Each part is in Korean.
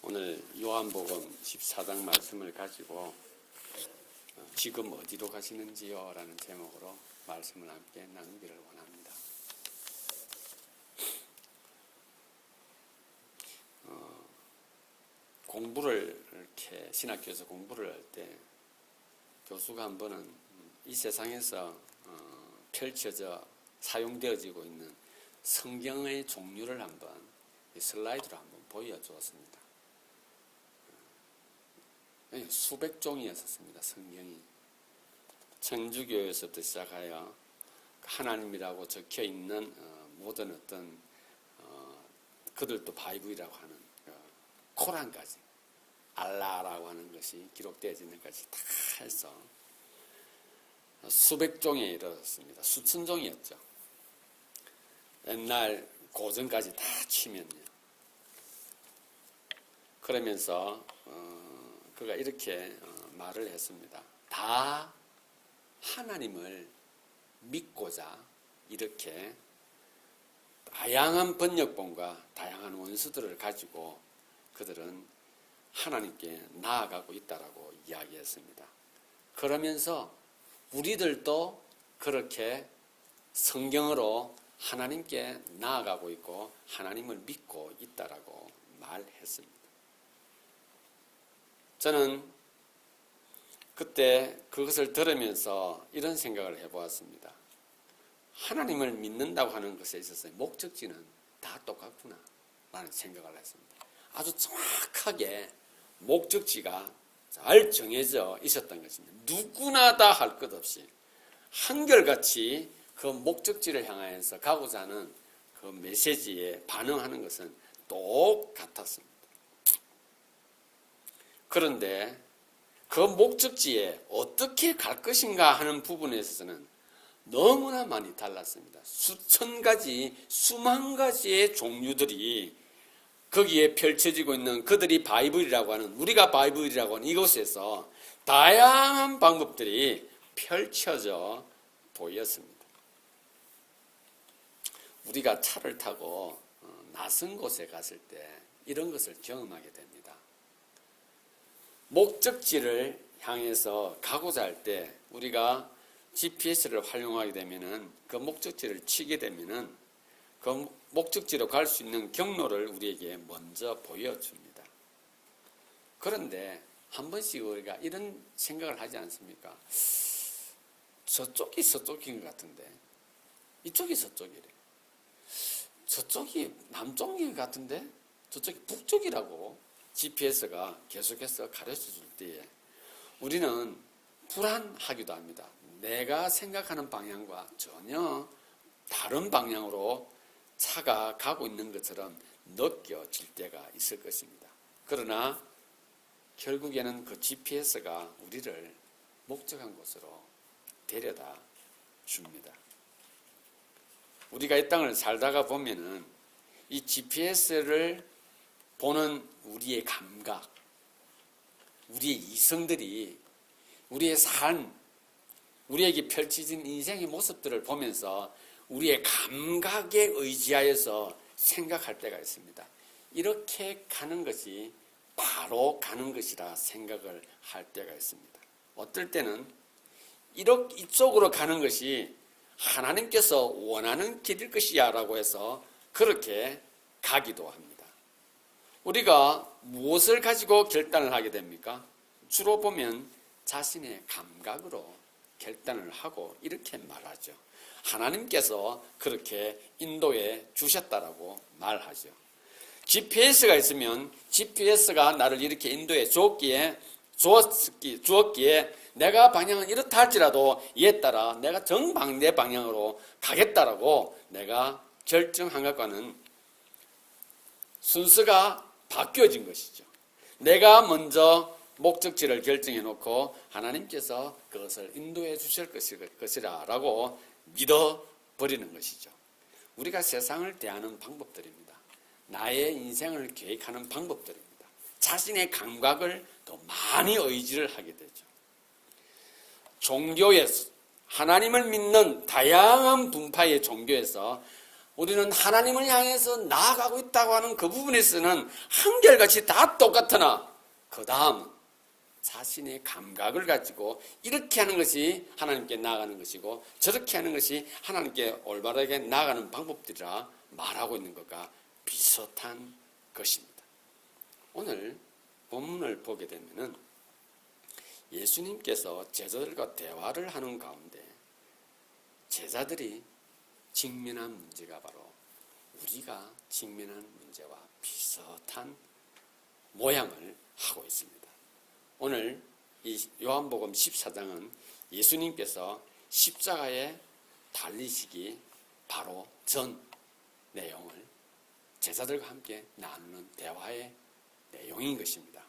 오늘 요한복음 14장 말씀을 가지고 지금 어디로 가시는지요? 라는 제목으로 말씀을 함께 나누기를 원합니다. 공부를 이렇게 신학교에서 공부를 할 때 교수가 한 번은 이 세상에서 펼쳐져 사용되어지고 있는 성경의 종류를 한번 슬라이드로 한번 보여주었습니다. 수백 종이었습니다. 성경이 천주교에서부터 시작하여 하나님이라고 적혀 있는 모든 어떤 그들도 바이블이라고 하는 코란까지 알라라고 하는 것이 기록되어지는 것이 다 해서 수백 종에 이르렀습니다. 수천 종이었죠. 옛날 고전까지 다 치면요. 그러면서 그가 이렇게 말을 했습니다. 다 하나님을 믿고자 이렇게 다양한 번역본과 다양한 원수들을 가지고 그들은 하나님께 나아가고 있다라고 이야기했습니다. 그러면서 우리들도 그렇게 성경으로 하나님께 나아가고 있고 하나님을 믿고 있다라고 말했습니다. 저는 그때 그것을 들으면서 이런 생각을 해보았습니다. 하나님을 믿는다고 하는 것에 있어서 목적지는 다 똑같구나 라는 생각을 했습니다. 아주 정확하게 목적지가 잘 정해져 있었던 것입니다. 누구나 다 할 것 없이 한결같이 그 목적지를 향하여서 가고자 하는 그 메시지에 반응하는 것은 똑같았습니다. 그런데 그 목적지에 어떻게 갈 것인가 하는 부분에 있어서는 너무나 많이 달랐습니다. 수천 가지, 수만 가지의 종류들이 거기에 펼쳐지고 있는 그들이 바이블이라고 하는, 우리가 바이블이라고 하는 이곳에서 다양한 방법들이 펼쳐져 보였습니다. 우리가 차를 타고 낯선 곳에 갔을 때 이런 것을 경험하게 됩니다. 목적지를 향해서 가고자 할 때 우리가 GPS를 활용하게 되면은 그 목적지를 치게 되면은 그 목적지로 갈 수 있는 경로를 우리에게 먼저 보여줍니다. 그런데 한 번씩 우리가 이런 생각을 하지 않습니까? 저쪽이 서쪽인 것 같은데 이쪽이 서쪽이래. 저쪽이 남쪽인 것 같은데 저쪽이 북쪽이라고 GPS가 계속해서 가르쳐줄 때에 우리는 불안하기도 합니다. 내가 생각하는 방향과 전혀 다른 방향으로 차가 가고 있는 것처럼 느껴질 때가 있을 것입니다. 그러나 결국에는 그 GPS가 우리를 목적한 곳으로 데려다 줍니다. 우리가 이 땅을 살다가 보면은 이 GPS를 보는 우리의 감각, 우리의 이성들이 우리의 삶, 우리에게 펼쳐진 인생의 모습들을 보면서 우리의 감각에 의지하여서 생각할 때가 있습니다. 이렇게 가는 것이 바로 가는 것이라 생각을 할 때가 있습니다. 어떨 때는 이쪽으로 가는 것이 하나님께서 원하는 길일 것이야 라고 해서 그렇게 가기도 합니다. 우리가 무엇을 가지고 결단을 하게 됩니까? 주로 보면 자신의 감각으로 결단을 하고 이렇게 말하죠. 하나님께서 그렇게 인도해 주셨다라고 말하죠. GPS가 있으면 GPS가 나를 이렇게 인도해 주었기에 내가 방향은 이렇다 할지라도 이에 따라 내가 정반대 방향으로 가겠다라고 내가 결정한 것과는 순서가 바뀌어진 것이죠. 내가 먼저 목적지를 결정해 놓고 하나님께서 그것을 인도해 주실 것이라 라고 믿어버리는 것이죠. 우리가 세상을 대하는 방법들입니다. 나의 인생을 계획하는 방법들입니다. 자신의 감각을 더 많이 의지를 하게 되죠. 종교에서 하나님을 믿는 다양한 분파의 종교에서 우리는 하나님을 향해서 나아가고 있다고 하는 그 부분에서는 한결같이 다 똑같으나 그 다음 자신의 감각을 가지고 이렇게 하는 것이 하나님께 나아가는 것이고 저렇게 하는 것이 하나님께 올바르게 나아가는 방법들이라 말하고 있는 것과 비슷한 것입니다. 오늘 본문을 보게 되면은 예수님께서 제자들과 대화를 하는 가운데 제자들이 직면한 문제가 바로 우리가 직면한 문제와 비슷한 모양을 하고 있습니다. 오늘 이 요한복음 14장은 예수님께서 십자가에 달리시기 바로 전 내용을 제자들과 함께 나누는 대화의 내용인 것입니다.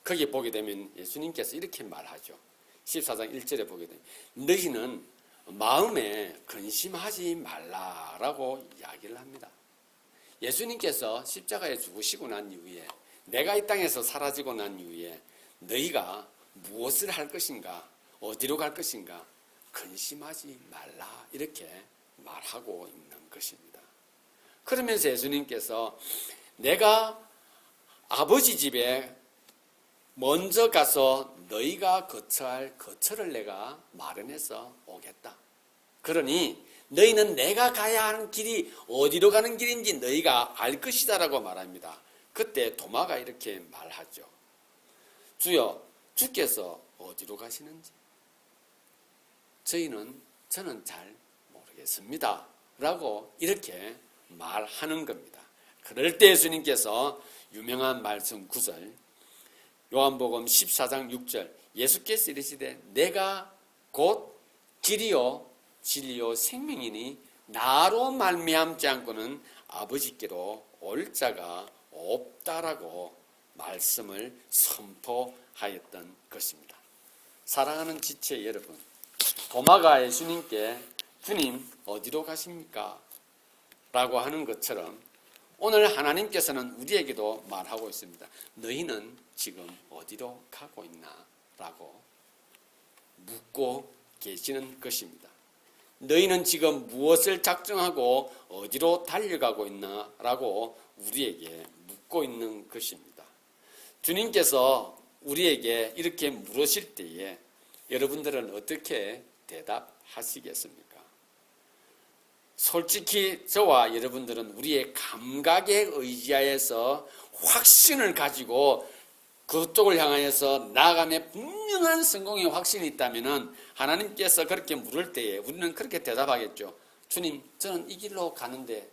거기에 보게 되면 예수님께서 이렇게 말하죠. 14장 1절에 보게 되면 너희는 마음에 근심하지 말라라고 이야기를 합니다. 예수님께서 십자가에 죽으시고 난 이후에 내가 이 땅에서 사라지고 난 이후에 너희가 무엇을 할 것인가 어디로 갈 것인가 근심하지 말라 이렇게 말하고 있는 것입니다. 그러면서 예수님께서 내가 아버지 집에 먼저 가서 너희가 거처할 거처를 내가 마련해서 오겠다. 그러니 너희는 내가 가야 하는 길이 어디로 가는 길인지 너희가 알 것이다라고 말합니다. 그때 도마가 이렇게 말하죠. 주여, 주께서 어디로 가시는지 저는 잘 모르겠습니다. 라고 이렇게 말하는 겁니다. 그럴 때 예수님께서 유명한 말씀 9절 요한복음 14장 6절 예수께서 이르시되 내가 곧 길이요 진리요 생명이니 나로 말미암지 않고는 아버지께로 올 자가 없다라고 말씀을 선포하였던 것입니다. 사랑하는 지체 여러분, 도마가 예수님께 주님 어디로 가십니까? 라고 하는 것처럼 오늘 하나님께서는 우리에게도 말하고 있습니다. 너희는 지금 어디로 가고 있나? 라고 묻고 계시는 것입니다. 너희는 지금 무엇을 작정하고 어디로 달려가고 있나? 라고 우리에게 묻고 있는 것입니다. 주님께서 우리에게 이렇게 물으실 때에 여러분들은 어떻게 대답하시겠습니까? 솔직히 저와 여러분들은 우리의 감각에 의지하여서 확신을 가지고 그쪽을 향하여서 나아가며 분명한 성공의 확신이 있다면 하나님께서 그렇게 물을 때에 우리는 그렇게 대답하겠죠. 주님, 저는 이 길로 가는데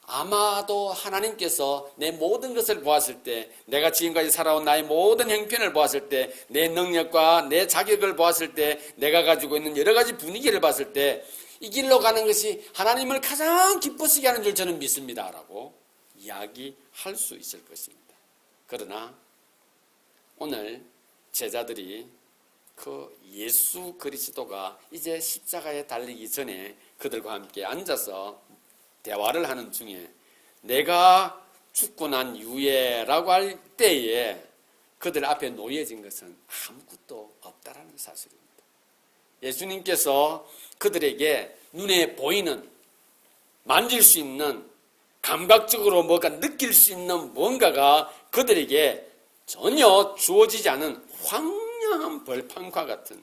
아마도 하나님께서 내 모든 것을 보았을 때 내가 지금까지 살아온 나의 모든 형편을 보았을 때 내 능력과 내 자격을 보았을 때 내가 가지고 있는 여러 가지 분위기를 봤을 때 이 길로 가는 것이 하나님을 가장 기쁘시게 하는 줄 저는 믿습니다. 라고 이야기할 수 있을 것입니다. 그러나 오늘 제자들이 그 예수 그리스도가 이제 십자가에 달리기 전에 그들과 함께 앉아서 대화를 하는 중에 내가 죽고 난 이후에 라고 할 때에 그들 앞에 놓여진 것은 아무것도 없다라는 사실입니다. 예수님께서 그들에게 눈에 보이는 만질 수 있는 감각적으로 뭔가 느낄 수 있는 뭔가가 그들에게 전혀 주어지지 않은 황량한 벌판과 같은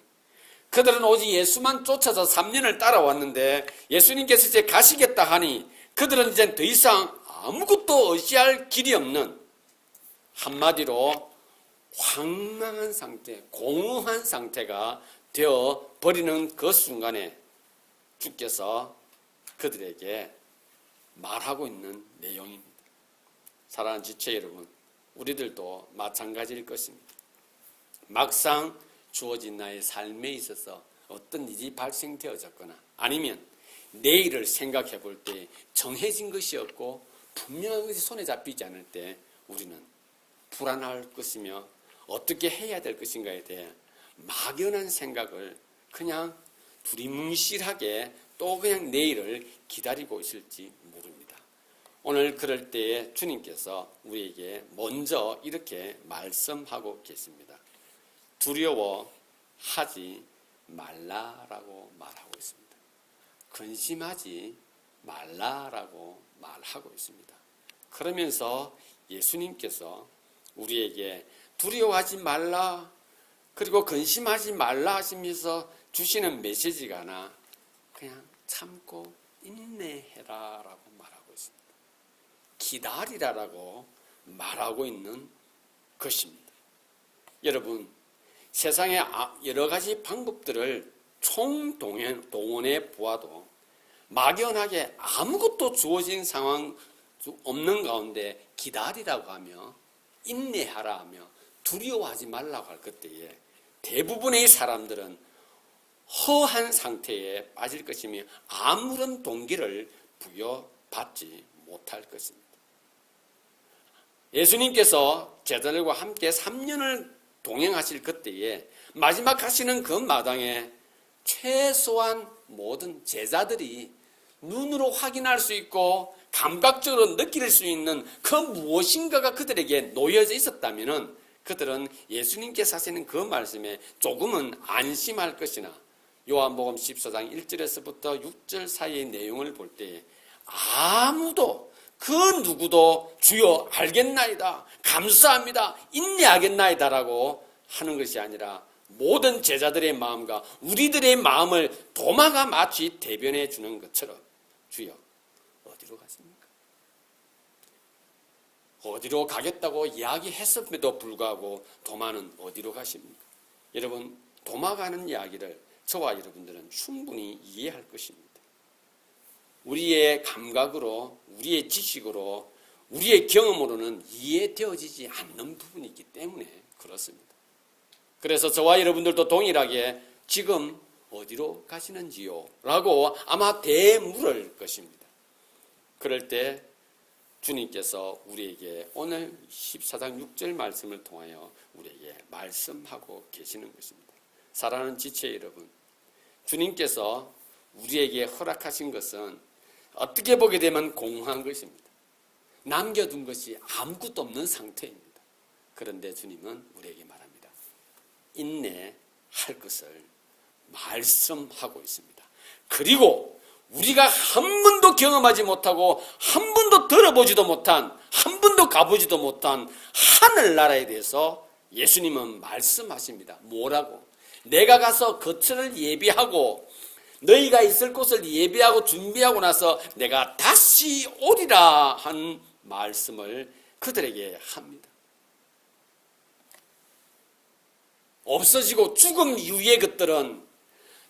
그들은 오직 예수만 쫓아서 3년을 따라왔는데 예수님께서 이제 가시겠다 하니 그들은 이제 더 이상 아무것도 의지할 길이 없는 한마디로 황망한 상태, 공허한 상태가 되어 버리는 그 순간에 주께서 그들에게 말하고 있는 내용입니다. 사랑하는 지체 여러분, 우리들도 마찬가지일 것입니다. 막상 주어진 나의 삶에 있어서 어떤 일이 발생되어졌거나 아니면 내일을 생각해 볼 때 정해진 것이 없고 분명한 것이 손에 잡히지 않을 때 우리는 불안할 것이며 어떻게 해야 될 것인가에 대해 막연한 생각을 그냥 두리뭉실하게 또 그냥 내일을 기다리고 있을지 모릅니다. 오늘 그럴 때에 주님께서 우리에게 먼저 이렇게 말씀하고 계십니다. 두려워하지 말라라고 말하고 있습니다. 근심하지 말라라고 말하고 있습니다. 그러면서 예수님께서 우리에게 두려워하지 말라, 그리고 근심하지 말라 하시면서 주시는 메시지가 하나, 그냥 참고 인내해라라고 말하고 있습니다. 기다리라라고 말하고 있는 것입니다. 여러분, 세상의 여러 가지 방법들을 총동원해 보아도 막연하게 아무것도 주어진 상황 없는 가운데 기다리라고 하며 인내하라 하며 두려워하지 말라고 할 그때에 대부분의 사람들은 허한 상태에 빠질 것이며 아무런 동기를 부여받지 못할 것입니다. 예수님께서 제자들과 함께 3년을 동행하실 그때에 마지막 가시는 그 마당에 최소한 모든 제자들이 눈으로 확인할 수 있고 감각적으로 느낄 수 있는 그 무엇인가가 그들에게 놓여져 있었다면 그들은 예수님께서 하시는 그 말씀에 조금은 안심할 것이나 요한복음 14장 1절에서부터 6절 사이의 내용을 볼 때 아무도 그 누구도 주여 알겠나이다, 감사합니다, 인내하겠나이다라고 하는 것이 아니라 모든 제자들의 마음과 우리들의 마음을 도마가 마치 대변해 주는 것처럼 주여 어디로 가십니까? 어디로 가겠다고 이야기했음에도 불구하고 도마는 어디로 가십니까? 여러분, 도마 가는 이야기를 저와 여러분들은 충분히 이해할 것입니다. 우리의 감각으로, 우리의 지식으로, 우리의 경험으로는 이해되어지지 않는 부분이 있기 때문에 그렇습니다. 그래서 저와 여러분들도 동일하게 지금 어디로 가시는지요? 라고 아마 대물을 것입니다. 그럴 때 주님께서 우리에게 오늘 14장 6절 말씀을 통하여 우리에게 말씀하고 계시는 것입니다. 사랑하는 지체 여러분, 주님께서 우리에게 허락하신 것은 어떻게 보게 되면 공허한 것입니다. 남겨둔 것이 아무것도 없는 상태입니다. 그런데 주님은 우리에게 말합니다. 인내할 것을 말씀하고 있습니다. 그리고 우리가 한 번도 경험하지 못하고 한 번도 들어보지도 못한, 한 번도 가보지도 못한 하늘나라에 대해서 예수님은 말씀하십니다. 뭐라고? 내가 가서 거처를 예비하고 너희가 있을 곳을 예비하고 준비하고 나서 내가 다시 오리라 한 말씀을 그들에게 합니다. 없어지고 죽음 이후의 것들은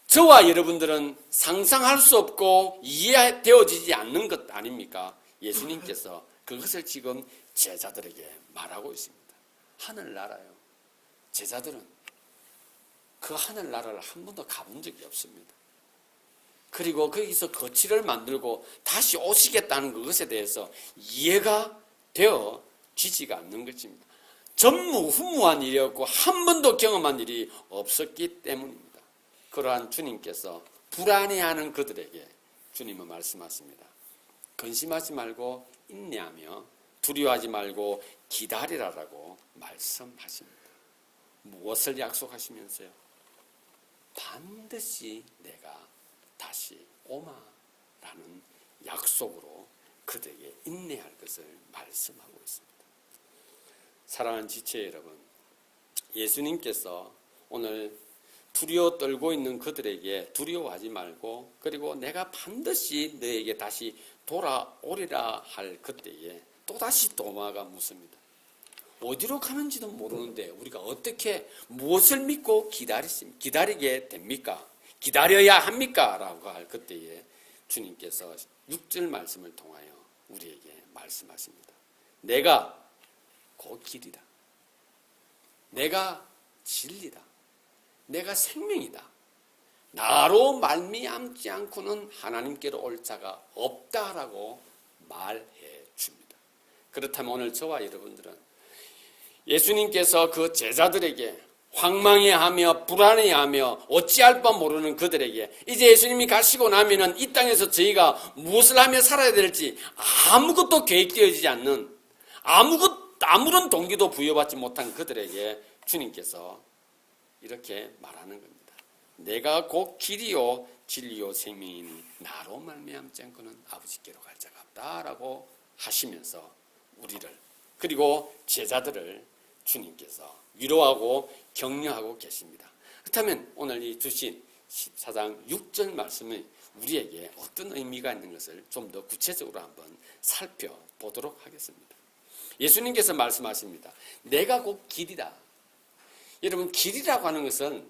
저와 여러분들은 상상할 수 없고 이해되어지지 않는 것 아닙니까? 예수님께서 그것을 지금 제자들에게 말하고 있습니다. 하늘나라요. 제자들은 그 하늘나라를 한 번도 가본 적이 없습니다. 그리고 거기서 거치를 만들고 다시 오시겠다는 그것에 대해서 이해가 되어지지가 않는 것입니다. 전무후무한 일이었고 한 번도 경험한 일이 없었기 때문입니다. 그러한 주님께서 불안해하는 그들에게 주님은 말씀하십니다. 근심하지 말고 인내하며 두려워하지 말고 기다리라라고 말씀하십니다. 무엇을 약속하시면서요? 반드시 내가 다시 오마라는 약속으로 그들에게 인내할 것을 말씀하고 있습니다. 사랑하는 지체 여러분, 예수님께서 오늘 두려워 떨고 있는 그들에게 두려워하지 말고 그리고 내가 반드시 너에게 다시 돌아오리라 할 그때에 또다시 도마가 묻습니다. 어디로 가는지도 모르는데 우리가 어떻게 무엇을 믿고 기다리게 됩니까? 기다려야 합니까? 라고 할 그때에 주님께서 6절 말씀을 통하여 우리에게 말씀하십니다. 내가 곧 길이다. 내가 진리다. 내가 생명이다. 나로 말미암지 않고는 하나님께로 올 자가 없다라고 말해 줍니다. 그렇다면 오늘 저와 여러분들은 예수님께서 그 제자들에게 황망해하며 불안해하며 어찌할 바 모르는 그들에게 이제 예수님이 가시고 나면은 이 땅에서 저희가 무엇을 하며 살아야 될지 아무것도 계획되어지지 않는 아무런 동기도 부여받지 못한 그들에게 주님께서 이렇게 말하는 겁니다. 내가 곧 길이요 진리요 생명이니 나로 말미암지 않고는 아버지께로 갈 자가 없다라고 하시면서 우리를 그리고 제자들을 주님께서 위로하고 격려하고 계십니다. 그렇다면 오늘 이 주신 14장 6절 말씀이 우리에게 어떤 의미가 있는 것을 좀 더 구체적으로 한번 살펴보도록 하겠습니다. 예수님께서 말씀하십니다. 내가 곧 길이다. 여러분, 길이라고 하는 것은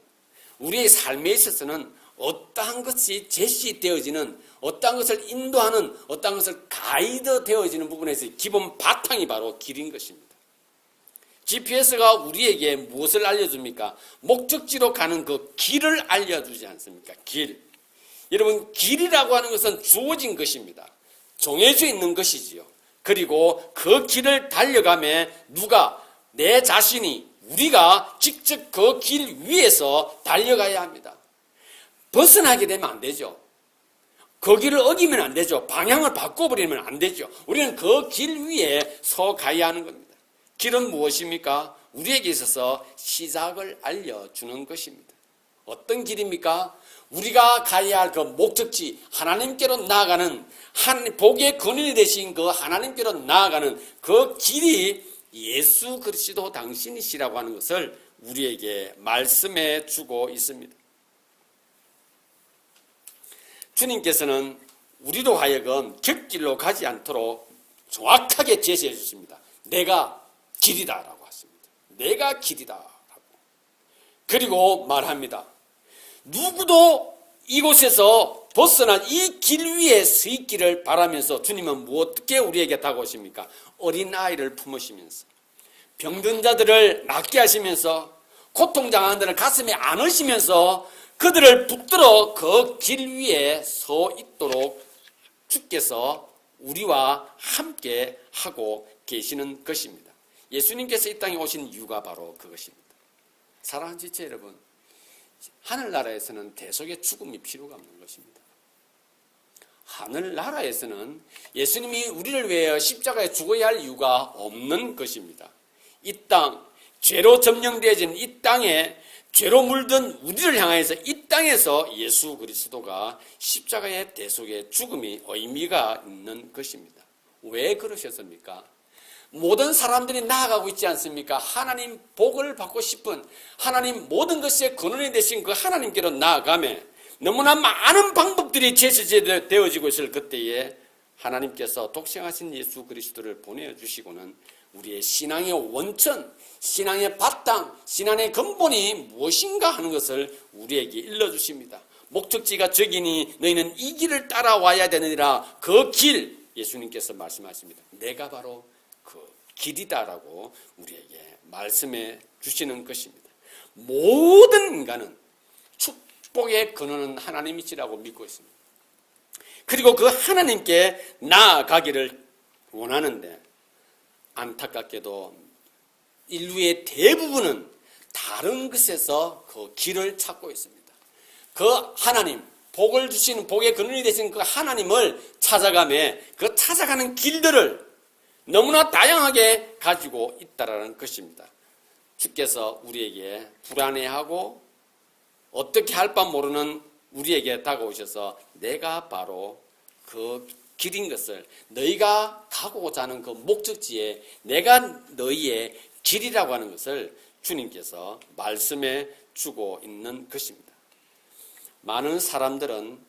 우리의 삶에 있어서는 어떠한 것이 제시되어지는, 어떠한 것을 인도하는, 어떠한 것을 가이드 되어지는 부분에서 기본 바탕이 바로 길인 것입니다. GPS가 우리에게 무엇을 알려줍니까? 목적지로 가는 그 길을 알려주지 않습니까? 길. 여러분, 길이라고 하는 것은 주어진 것입니다. 정해져 있는 것이지요. 그리고 그 길을 달려가며 누가, 내 자신이, 우리가 직접 그 길 위에서 달려가야 합니다. 벗어나게 되면 안 되죠. 거기를 어기면 안 되죠. 방향을 바꿔버리면 안 되죠. 우리는 그 길 위에 서 가야 하는 겁니다. 길은 무엇입니까? 우리에게 있어서 시작을 알려주는 것입니다. 어떤 길입니까? 우리가 가야 할 그 목적지, 하나님께로 나아가는, 하나님 복의 근원이 되신 그 하나님께로 나아가는 그 길이 예수 그리스도 당신이시라고 하는 것을 우리에게 말씀해 주고 있습니다. 주님께서는 우리로 하여금 곁길로 가지 않도록 정확하게 제시해 주십니다. 내가 길이다라고 하십니다. 내가 길이다라고. 그리고 말합니다. 누구도 이곳에서 벗어나 이 길 위에 서 있기를 바라면서 주님은 어떻게 우리에게 다가오십니까? 어린아이를 품으시면서 병든 자들을 낫게 하시면서 고통당하는 자를 가슴에 안으시면서 그들을 붙들어 그 길 위에 서 있도록 주께서 우리와 함께 하고 계시는 것입니다. 예수님께서 이 땅에 오신 이유가 바로 그것입니다. 사랑하는 지체 여러분, 하늘나라에서는 대속의 죽음이 필요가 없는 것입니다. 하늘나라에서는 예수님이 우리를 위하여 십자가에 죽어야 할 이유가 없는 것입니다. 이 땅, 죄로 점령되어진 이 땅에 죄로 물든 우리를 향해서 이 땅에서 예수 그리스도가 십자가의 대속의 죽음이 의미가 있는 것입니다. 왜 그러셨습니까? 모든 사람들이 나아가고 있지 않습니까? 하나님 복을 받고 싶은, 하나님 모든 것의 근원이 되신 그 하나님께로 나아가며 너무나 많은 방법들이 제시되어지고 있을 그때에 하나님께서 독생하신 예수 그리스도를 보내주시고는 우리의 신앙의 원천, 신앙의 바탕, 신앙의 근본이 무엇인가 하는 것을 우리에게 일러주십니다. 목적지가 저기니 너희는 이 길을 따라와야 되느니라. 그 길, 예수님께서 말씀하십니다. 내가 바로 그 길이다라고 우리에게 말씀해 주시는 것입니다. 모든 인간은 축복의 근원은 하나님이시라고 믿고 있습니다. 그리고 그 하나님께 나아가기를 원하는데 안타깝게도 인류의 대부분은 다른 것에서 그 길을 찾고 있습니다. 그 하나님, 복을 주시는 복의 근원이 되신 그 하나님을 찾아가며 그 찾아가는 길들을 너무나 다양하게 가지고 있다라는 것입니다. 주께서 우리에게 불안해하고 어떻게 할 바 모르는 우리에게 다가오셔서 내가 바로 그 길인 것을, 너희가 가고자 하는 그 목적지에 내가 너희의 길이라고 하는 것을 주님께서 말씀해 주고 있는 것입니다. 많은 사람들은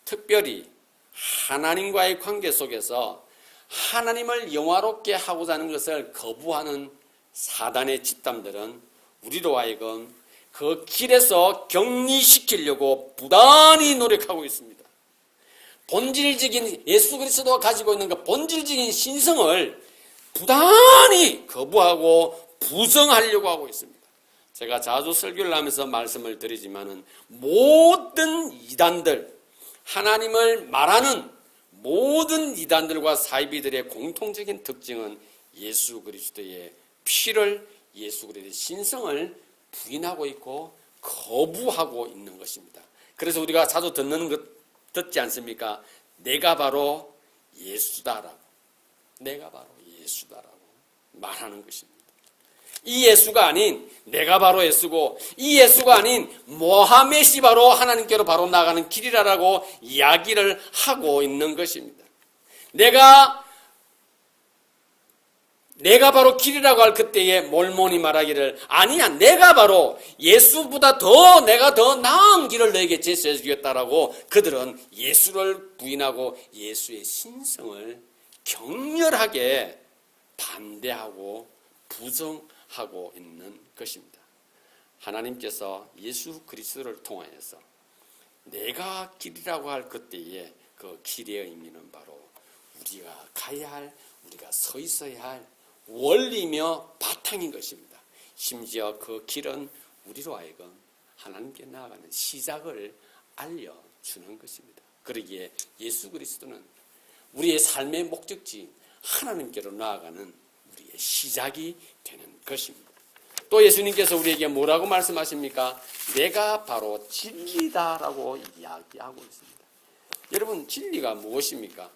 특별히 하나님과의 관계 속에서 하나님을 영화롭게 하고자 하는 것을 거부하는 사단의 집단들은 우리로 하여금 그 길에서 격리시키려고 부단히 노력하고 있습니다. 본질적인 예수 그리스도가 가지고 있는 그 본질적인 신성을 부단히 거부하고 부정하려고 하고 있습니다. 제가 자주 설교를 하면서 말씀을 드리지만은 모든 이단들, 하나님을 말하는 모든 이단들과 사이비들의 공통적인 특징은 예수 그리스도의 피를, 예수 그리스도의 신성을 부인하고 있고 거부하고 있는 것입니다. 그래서 우리가 자주 듣지 않습니까? 내가 바로 예수다라고, 내가 바로 예수다라고 말하는 것입니다. 이 예수가 아닌 내가 바로 예수고 이 예수가 아닌 모하메시 바로 하나님께로 바로 나가는 길이라고 이야기를 하고 있는 것입니다. 내가 바로 길이라고 할 그때에 몰몬이 말하기를 아니야 내가 바로 예수보다 내가 더 나은 길을 너에게 제시해 주겠다라고 그들은 예수를 부인하고 예수의 신성을 격렬하게 반대하고 부정하고 있는 것입니다. 하나님께서 예수 그리스도를 통하여서 내가 길이라고 할 그때에 그 길의 의미는 바로 우리가 가야 할 우리가 서 있어야 할 원리며 바탕인 것입니다. 심지어 그 길은 우리로 하여금 하나님께 나아가는 시작을 알려주는 것입니다. 그러기에 예수 그리스도는 우리의 삶의 목적지인 하나님께로 나아가는 우리의 시작이 되는 것입니다. 또 예수님께서 우리에게 뭐라고 말씀하십니까? 내가 바로 진리다라고 이야기하고 있습니다. 여러분 진리가 무엇입니까?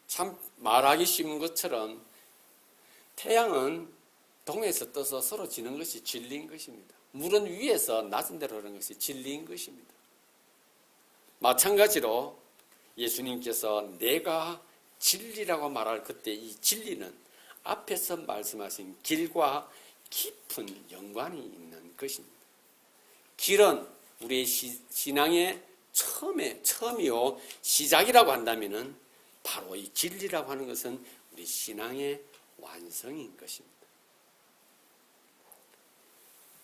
참 말하기 쉬운 것처럼 태양은 동에서 떠서 서로 지는 것이 진리인 것입니다. 물은 위에서 낮은 데로 흐르는 것이 진리인 것입니다. 마찬가지로 예수님께서 내가 진리라고 말할 그때 이 진리는 앞에서 말씀하신 길과 깊은 연관이 있는 것입니다. 길은 우리의 신앙의 처음이요 시작이라고 한다면은 바로 이 진리라고 하는 것은 우리 신앙의 완성인 것입니다.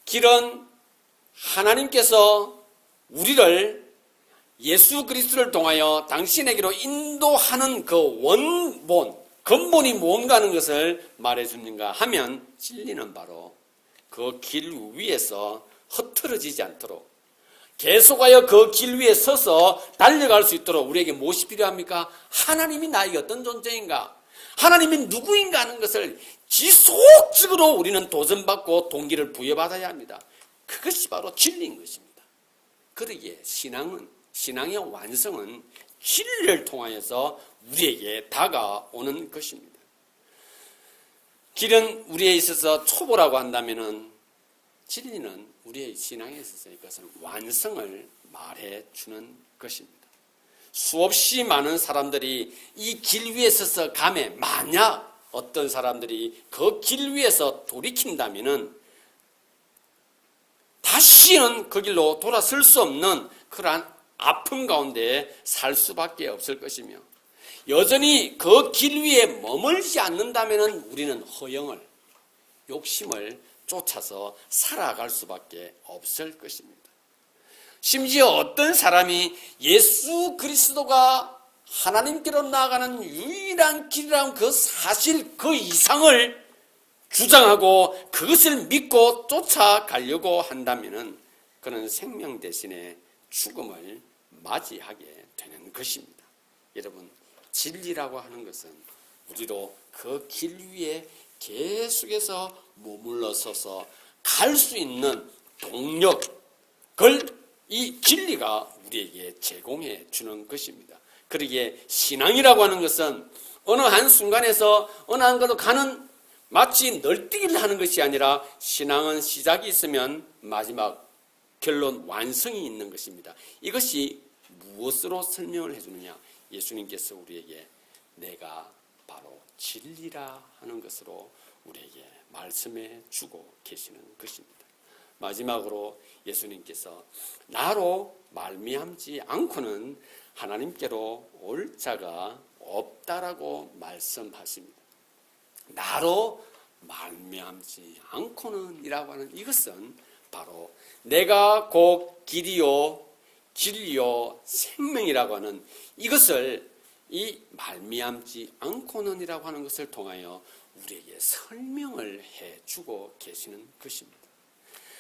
길은 하나님께서 우리를 예수 그리스도를 통하여 당신에게로 인도하는 그 근본이 무언가 하는 것을 말해주는가 하면 진리는 바로 그 길 위에서 흐트러지지 않도록 계속하여 그 길 위에 서서 달려갈 수 있도록 우리에게 무엇이 필요합니까? 하나님이 나에게 어떤 존재인가? 하나님이 누구인가 하는 것을 지속적으로 우리는 도전받고 동기를 부여받아야 합니다. 그것이 바로 진리인 것입니다. 그러기에 신앙의 완성은 진리를 통하여서 우리에게 다가오는 것입니다. 길은 우리에 있어서 초보라고 한다면은 진리는 우리의 신앙에 있어서 이것은 완성을 말해주는 것입니다. 수없이 많은 사람들이 이 길 위에 서서 가매 만약 어떤 사람들이 그 길 위에서 돌이킨다면은 다시는 그 길로 돌아설 수 없는 그러한 아픔 가운데 살 수밖에 없을 것이며 여전히 그 길 위에 머물지 않는다면은 우리는 허영을 욕심을 쫓아서 살아갈 수밖에 없을 것입니다. 심지어 어떤 사람이 예수 그리스도가 하나님께로 나아가는 유일한 길이라는 그 사실 그 이상을 주장하고 그것을 믿고 쫓아가려고 한다면 그는 생명 대신에 죽음을 맞이하게 되는 것입니다. 여러분 진리라고 하는 것은 우리로 그 길 위에 계속해서 머물러 서서 갈 수 있는 동력을 이 진리가 우리에게 제공해 주는 것입니다. 그러기에 신앙이라고 하는 것은 어느 한 순간에서 어느 한 곳으로 가는 마치 널뛰기를 하는 것이 아니라 신앙은 시작이 있으면 마지막 결론 완성이 있는 것입니다. 이것이 무엇으로 설명을 해주느냐? 예수님께서 우리에게 내가 바로 진리라 하는 것으로 우리에게 말씀해 주고 계시는 것입니다. 마지막으로 예수님께서 나로 말미암지 않고는 하나님께로 올 자가 없다라고 말씀하십니다. 나로 말미암지 않고는 이라고 하는 이것은 바로 내가 곧 길이요 진리요 생명이라고 하는 이것을 이 말미암지 않고는 이라고 하는 것을 통하여 우리에게 설명을 해주고 계시는 것입니다.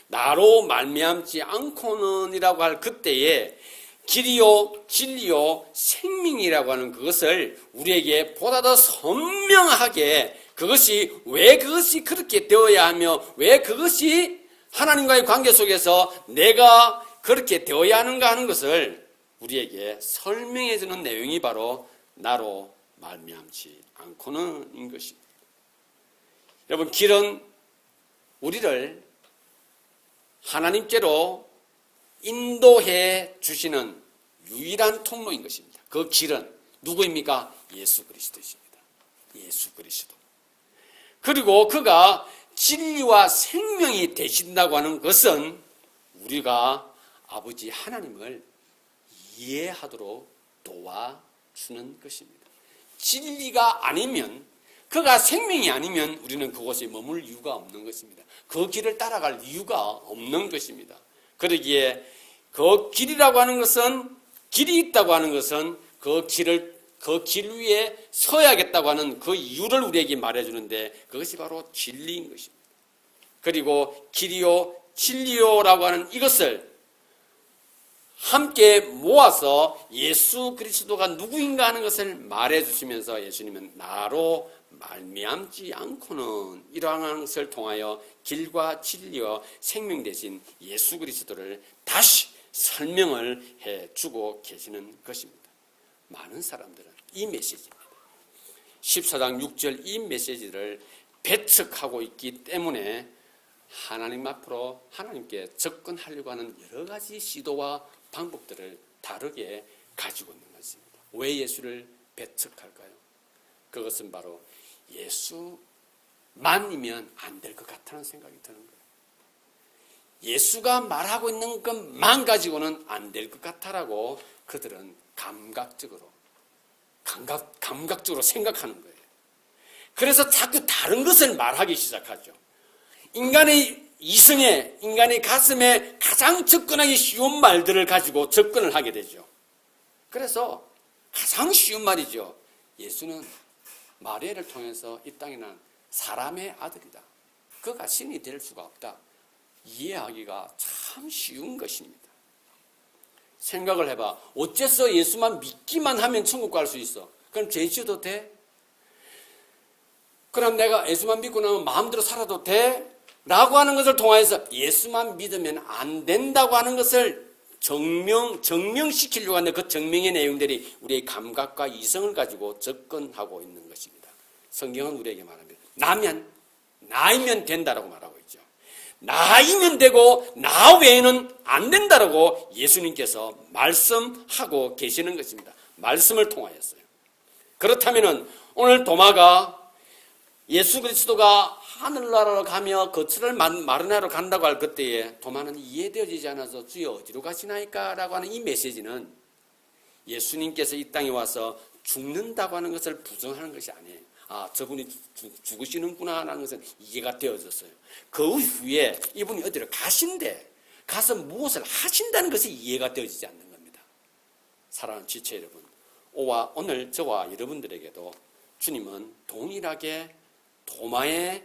나로 말미암지 않고는 이라고 할 그때에 길이요 진리요 생명이라고 하는 그것을 우리에게 보다 더 선명하게 그것이 왜 그것이 그렇게 되어야 하며 왜 그것이 하나님과의 관계 속에서 내가 그렇게 되어야 하는가 하는 것을 우리에게 설명해 주는 내용이 바로 나로 말미암지 않고는인 것입니다. 여러분, 길은 우리를 하나님께로 인도해 주시는 유일한 통로인 것입니다. 그 길은 누구입니까? 예수 그리스도이십니다. 예수 그리스도. 그리고 그가 진리와 생명이 되신다고 하는 것은 우리가 아버지 하나님을 이해하도록 도와주는 것입니다. 진리가 아니면, 그가 생명이 아니면 우리는 그곳에 머물 이유가 없는 것입니다. 그 길을 따라갈 이유가 없는 것입니다. 그러기에 그 길이라고 하는 것은, 길이 있다고 하는 것은 그 길 위에 서야겠다고 하는 그 이유를 우리에게 말해주는데, 그것이 바로 진리인 것입니다. 그리고 길이요 진리요라고 하는 이것을 함께 모아서 예수 그리스도가 누구인가 하는 것을 말해주시면서, 예수님은 나로 말미암지 않고는, 이러한 것을 통하여 길과 진리와 생명 되신 예수 그리스도를 다시 설명을 해주고 계시는 것입니다. 많은 사람들은 이 메시지입니다. 14장 6절 이 메시지를 배척하고 있기 때문에 하나님 앞으로 하나님께 접근하려고 하는 여러 가지 시도와 방법들을 다르게 가지고 있는 것입니다. 왜 예수를 배척할까요? 그것은 바로 예수만이면 안 될 것 같다는 생각이 드는 거예요. 예수가 말하고 있는 것만 가지고는 안 될 것 같다라고 그들은 감각적으로 생각하는 거예요. 그래서 자꾸 다른 것을 말하기 시작하죠. 인간의 이성에, 인간의 가슴에 가장 접근하기 쉬운 말들을 가지고 접근을 하게 되죠. 그래서 가장 쉬운 말이죠. 예수는 마리아를 통해서 이 땅에 난 사람의 아들이다. 그가 신이 될 수가 없다. 이해하기가 참 쉬운 것입니다. 생각을 해봐. 어째서 예수만 믿기만 하면 천국 갈 수 있어? 그럼 죄 지어도 돼? 그럼 내가 예수만 믿고 나면 마음대로 살아도 돼? 라고 하는 것을 통해서 예수만 믿으면 안 된다고 하는 것을 증명시키려고 하는 그 증명의 내용들이 우리의 감각과 이성을 가지고 접근하고 있는 것입니다. 성경은 우리에게 말합니다. 나이면 된다라고 말하고 있죠. 나이면 되고 나 외에는 안 된다라고 예수님께서 말씀하고 계시는 것입니다. 말씀을 통하였어요. 그렇다면 오늘 도마가 예수 그리스도가 하늘나라로 가며 거처를 마련하러 간다고 할 그때에 도마는 이해되어지지 않아서 주여 어디로 가시나이까? 라고 하는 이 메시지는 예수님께서 이 땅에 와서 죽는다고 하는 것을 부정하는 것이 아니에요. 아, 저분이 죽으시는구나 라는 것은 이해가 되어졌어요. 그 후에 이분이 어디로 가신대, 가서 무엇을 하신다는 것이 이해가 되어지지 않는 겁니다. 사랑하는 지체 여러분, 오늘 저와 여러분들에게도 주님은 동일하게 도마의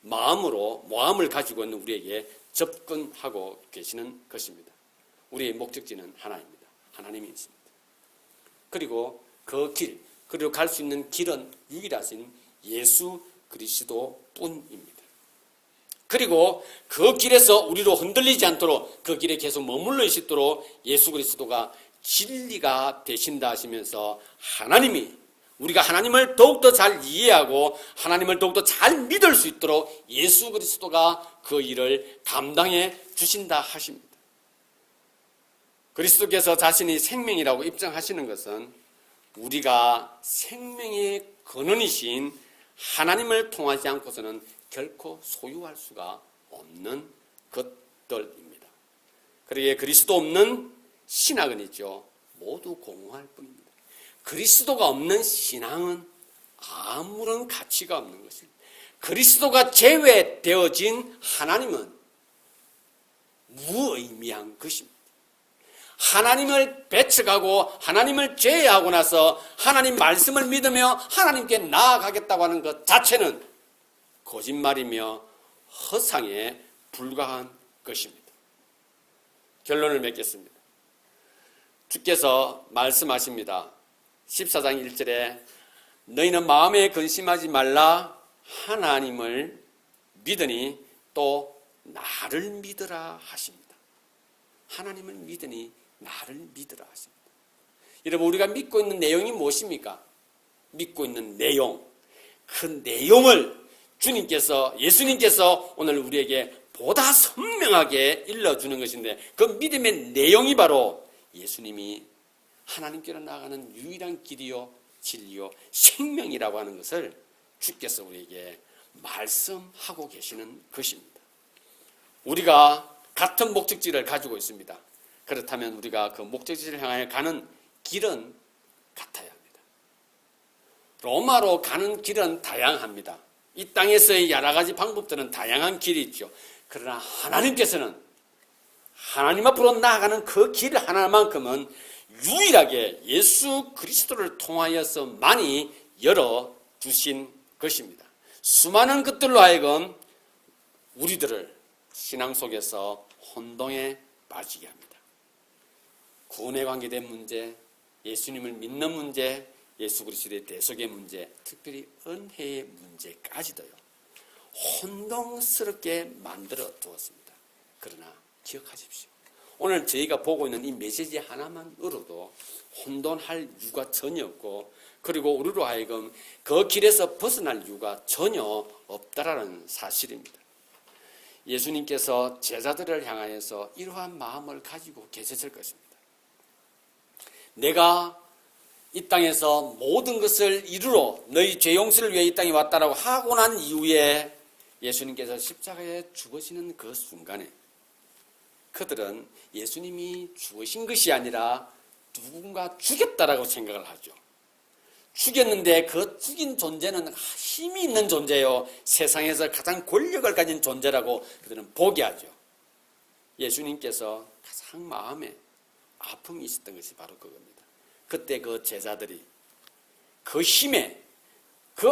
마음을 가지고 있는 우리에게 접근하고 계시는 것입니다. 우리의 목적지는 하나입니다. 하나님이 있습니다. 그리고 그 길, 그리고 갈 수 있는 길은 유일하신 예수 그리스도 뿐입니다. 그리고 그 길에서 우리로 흔들리지 않도록 그 길에 계속 머물러 있도록 예수 그리스도가 진리가 되신다 하시면서 우리가 하나님을 더욱더 잘 이해하고 하나님을 더욱더 잘 믿을 수 있도록 예수 그리스도가 그 일을 감당해 주신다 하십니다. 그리스도께서 자신이 생명이라고 입증하시는 것은 우리가 생명의 근원이신 하나님을 통하지 않고서는 결코 소유할 수가 없는 것들입니다. 그러기에 그리스도 없는 신학은 있죠. 모두 공허할 뿐입니다. 그리스도가 없는 신앙은 아무런 가치가 없는 것입니다. 그리스도가 제외되어진 하나님은 무의미한 것입니다. 하나님을 배척하고 하나님을 제외하고 나서 하나님 말씀을 믿으며 하나님께 나아가겠다고 하는 것 자체는 거짓말이며 허상에 불과한 것입니다. 결론을 맺겠습니다. 주께서 말씀하십니다. 14장 1절에 너희는 마음에 근심하지 말라. 하나님을 믿으니 또 나를 믿으라 하십니다. 하나님을 믿으니 나를 믿으라 하십니다. 여러분, 우리가 믿고 있는 내용이 무엇입니까? 믿고 있는 내용, 그 내용을 주님께서, 예수님께서 오늘 우리에게 보다 선명하게 일러주는 것인데, 그 믿음의 내용이 바로 예수님이 하나님께로 나아가는 유일한 길이요 진리요 생명이라고 하는 것을 주께서 우리에게 말씀하고 계시는 것입니다. 우리가 같은 목적지를 가지고 있습니다. 그렇다면 우리가 그 목적지를 향하여 가는 길은 같아야 합니다. 로마로 가는 길은 다양합니다. 이 땅에서의 여러 가지 방법들은 다양한 길이 있죠. 그러나 하나님께서는 하나님 앞으로 나아가는 그 길 하나만큼은 유일하게 예수 그리스도를 통하여서만이 열어주신 것입니다. 수많은 것들로 하여금 우리들을 신앙 속에서 혼동에 빠지게 합니다. 구원에 관계된 문제, 예수님을 믿는 문제, 예수 그리스도의 대속의 문제, 특별히 은혜의 문제까지도요, 혼동스럽게 만들어 두었습니다. 그러나 기억하십시오. 오늘 저희가 보고 있는 이 메시지 하나만으로도 혼돈할 이유가 전혀 없고, 그리고 우리로 하여금 그 길에서 벗어날 이유가 전혀 없다라는 사실입니다. 예수님께서 제자들을 향하여서 이러한 마음을 가지고 계셨을 것입니다. 내가 이 땅에서 모든 것을 이루러 너희 죄 용서를 위해 이 땅에 왔다라고 하고 난 이후에 예수님께서 십자가에 죽으시는 그 순간에 그들은 예수님이 죽으신 것이 아니라 누군가 죽였다라고 생각을 하죠. 죽였는데 그 죽인 존재는 힘이 있는 존재요, 세상에서 가장 권력을 가진 존재라고 그들은 보게 하죠. 예수님께서 가장 마음에 아픔이 있었던 것이 바로 그겁니다. 그때 그 제자들이 그 힘에, 그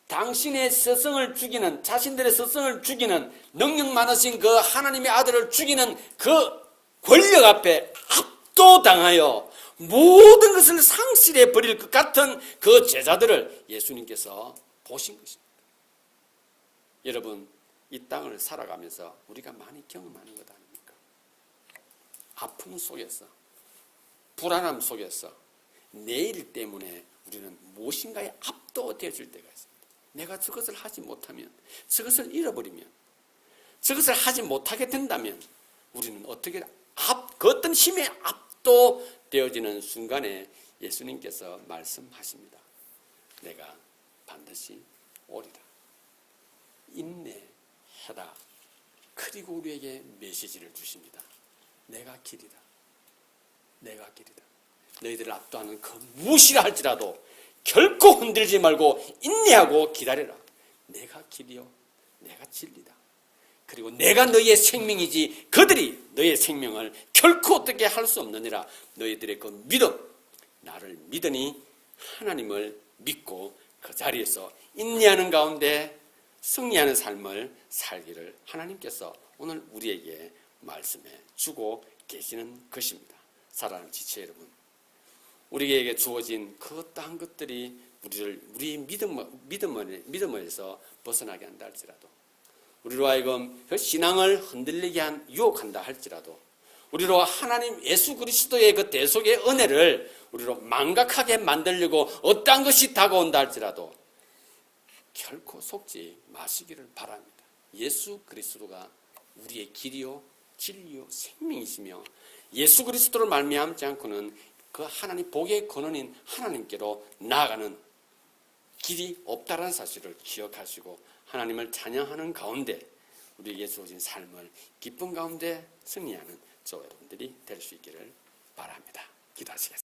당신의 스승을 죽이는, 자신들의 스승을 죽이는, 능력 많으신 그 하나님의 아들을 죽이는 그 권력 앞에 압도당하여 모든 것을 상실해 버릴 것 같은 그 제자들을 예수님께서 보신 것입니다. 여러분, 이 땅을 살아가면서 우리가 많이 경험하는 것 아닙니까? 아픔 속에서, 불안함 속에서 내일 때문에 우리는 무엇인가에 압도되어질 때가 있습니다. 내가 저것을 하지 못하면, 저것을 잃어버리면, 저것을 하지 못하게 된다면 우리는 어떻게 그 어떤 힘에 압도되어지는 순간에 예수님께서 말씀하십니다. 내가 반드시 오리라. 인내해라. 그리고 우리에게 메시지를 주십니다. 내가 길이다. 내가 길이다. 너희들을 압도하는 그 무엇이라 할지라도 결코 흔들지 말고 인내하고 기다려라. 내가 길이요, 내가 진리다. 그리고 내가 너희의 생명이지 그들이 너희의 생명을 결코 어떻게 할 수 없느니라. 너희들의 그 믿음, 나를 믿으니 하나님을 믿고 그 자리에서 인내하는 가운데 승리하는 삶을 살기를 하나님께서 오늘 우리에게 말씀해 주고 계시는 것입니다. 사랑하는 지체 여러분, 우리에게 주어진 그 어떠한 것들이 우리의 믿음에서 벗어나게 한다 할지라도, 우리로 하여금 그 신앙을 흔들리게 유혹한다 할지라도, 우리로 하나님 예수 그리스도의 그 대속의 은혜를 우리로 망각하게 만들려고 어떠한 것이 다가온다 할지라도 결코 속지 마시기를 바랍니다. 예수 그리스도가 우리의 길이요 진리요 생명이시며, 예수 그리스도를 말미암지 않고는 그 하나님 복의 근원인 하나님께로 나아가는 길이 없다라는 사실을 기억하시고 하나님을 찬양하는 가운데 우리에게 주어진 삶을 기쁨 가운데 승리하는 저와 여러분들이 될 수 있기를 바랍니다. 기도하시겠습니다.